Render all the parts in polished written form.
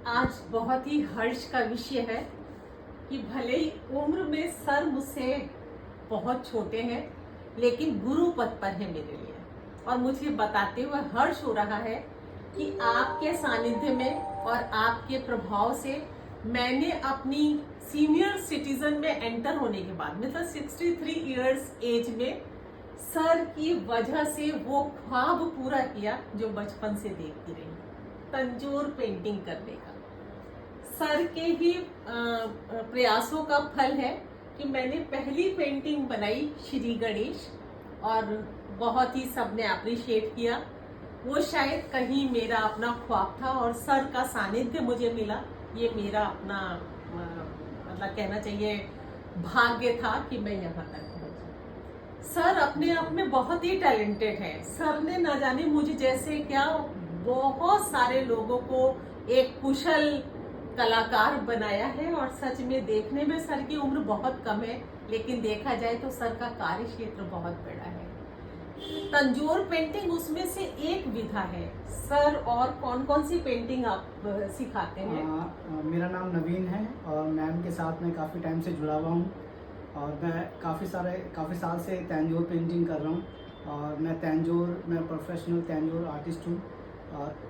आज बहुत ही हर्ष का विषय है कि भले ही उम्र में सर मुझसे बहुत छोटे हैं, लेकिन गुरु पद पर है मेरे लिए। और मुझे बताते हुए हर्ष हो रहा है कि आपके सानिध्य में और आपके प्रभाव से मैंने अपनी सीनियर सिटीजन में एंटर होने के बाद मतलब 63 इयर्स एज में सर की वजह से वो ख्वाब पूरा किया जो बचपन से देखती रही, तंजोर पेंटिंग करने का। सर के ही प्रयासों का फल है कि मैंने पहली पेंटिंग बनाई श्री गणेश, और बहुत ही सबने अप्रिशिएट किया। वो शायद कहीं मेरा अपना ख्वाब था और सर का सानिध्य मुझे मिला। ये मेरा अपना मतलब कहना चाहिए भाग्य था कि मैं यहाँ तक पहुंची। सर अपने आप में बहुत ही टैलेंटेड है। सर ने ना जाने मुझे जैसे क्या बहुत सारे लोगों को एक कुशल कलाकार बनाया है। और सच में देखने में सर की उम्र बहुत कम है, लेकिन देखा जाए तो सर का कार्य क्षेत्र बहुत बड़ा है। तंजोर पेंटिंग उसमें से एक विधा है। सर और कौन कौन सी पेंटिंग आप सिखाते हैं? मेरा नाम नवीन है और मैम के साथ मैं काफ़ी टाइम से जुड़ा हुआ हूँ और मैं काफ़ी साल से तंजोर पेंटिंग कर रहा हूँ। और मैं प्रोफेशनल तंजोर आर्टिस्ट हूँ।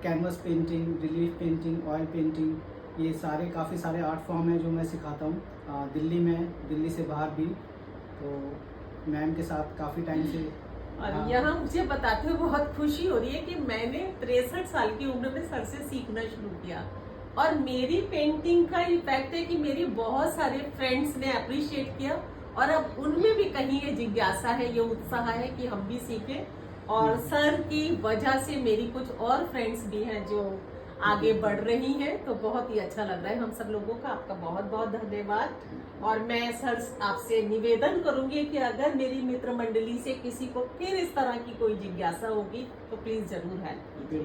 Canvas painting, relief painting, oil painting, ये काफ़ी सारे आर्ट फॉर्म हैं जो मैं सिखाता हूँ दिल्ली में, दिल्ली से बाहर भी। तो मैम के साथ काफ़ी टाइम से। और यहाँ मुझे बताते हुए बहुत खुशी हो रही है कि मैंने 63 साल की उम्र में सर से सीखना शुरू किया, और मेरी पेंटिंग का इफेक्ट है कि मेरी बहुत सारे फ्रेंड्स ने अप्रिशिएट किया, और अब उनमें भी कहीं ये जिज्ञासा है, ये उत्साह है कि हम भी सीखें। और सर की वजह से मेरी कुछ और फ्रेंड्स भी हैं जो आगे बढ़ रही हैं। तो बहुत ही अच्छा लग रहा है हम सब लोगों का। आपका बहुत बहुत धन्यवाद। और मैं सर आपसे निवेदन करूंगी कि अगर मेरी मित्र मंडली से किसी को फिर इस तरह की कोई जिज्ञासा होगी तो प्लीज जरूर हेल्प कीजिए।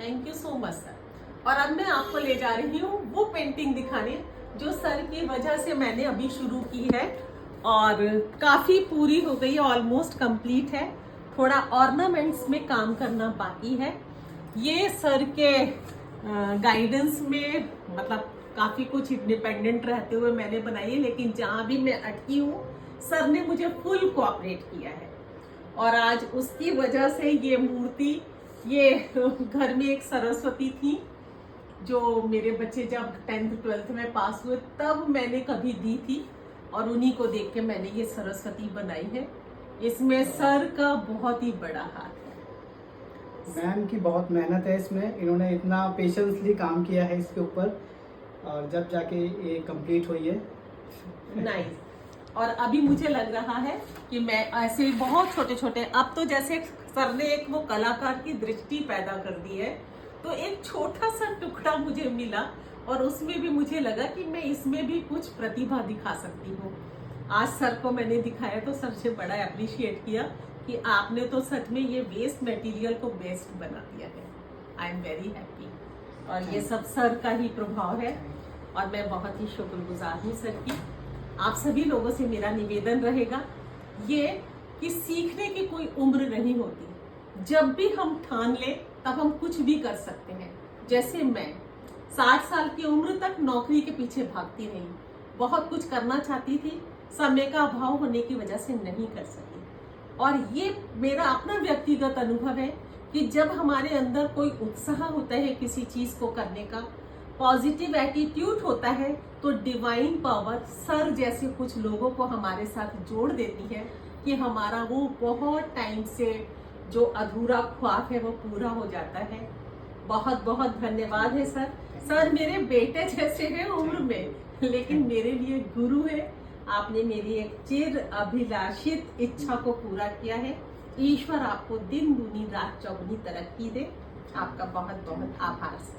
Thank you so much sir. और अब मैं आपको ले जा रही हूँ वो पेंटिंग दिखाने जो सर की वजह से मैंने अभी शुरू की है, और काफी पूरी हो गई है, ऑलमोस्ट कंप्लीट है। थोड़ा ऑर्नामेंट्स में काम करना बाकी है। ये सर के गाइडेंस में मतलब काफी कुछ इंडिपेंडेंट रहते हुए मैंने बनाई है, लेकिन जहां भी मैं अटकी हूँ सर ने मुझे फुल कोऑपरेट किया है। और आज उसकी वजह से ये मूर्ति, ये घर में एक सरस्वती थी जो मेरे बच्चे जब 10th 12th में पास हुए तब मैंने कभी दी थी, और उन्हीं को देख के मैंने ये सरस्वती बनाई है। इसमें सर का बहुत ही बड़ा हाथ है। मैम की बहुत मेहनत है इसमें, इन्होंने इतना पेशेंसली काम किया है इसके ऊपर, और जब जाके ये कंप्लीट हुई है। नाइस। और अभी मुझे लग रहा है कि मैं ऐसे बहुत छोटे छोटे, अब तो जैसे सर ने एक वो कलाकार की दृष्टि पैदा कर दी है, तो एक छोटा सा टुकड़ा मुझे मिला, और उसमें भी मुझे लगा कि मैं इसमें भी कुछ प्रतिभा दिखा सकती हूँ। आज सर को मैंने दिखाया तो सबसे बड़ा अप्रिशिएट किया कि आपने तो सच में ये वेस्ट मटेरियल को बेस्ट बना दिया है। I am very happy. और ये सब सर का ही प्रभाव है, और मैं बहुत ही शुक्रगुजार हूँ सर की। आप सभी लोगों से मेरा निवेदन रहेगा ये कि सीखने की कोई उम्र नहीं होती। जब भी हम ठान लें तब हम कुछ भी कर सकते हैं। जैसे मैं 60 साल की उम्र तक नौकरी के पीछे भागती रही, बहुत कुछ करना चाहती थी, समय का अभाव होने की वजह से नहीं कर सकी। और ये मेरा अपना व्यक्तिगत अनुभव है कि जब हमारे अंदर कोई उत्साह होता है किसी चीज को करने का, पॉजिटिव एटीट्यूड होता है, तो डिवाइन पावर सर जैसे कुछ लोगों को हमारे साथ जोड़ देती है कि हमारा वो बहुत टाइम से जो अधूरा ख्वाब है वो पूरा हो जाता है। बहुत बहुत धन्यवाद है सर। सर मेरे बेटे जैसे हैं उम्र में, लेकिन मेरे लिए गुरु है। आपने मेरी एक चिर अभिलाषित इच्छा को पूरा किया है। ईश्वर आपको दिन दूनी रात चौगुनी तरक्की दे। आपका बहुत बहुत आभार सर।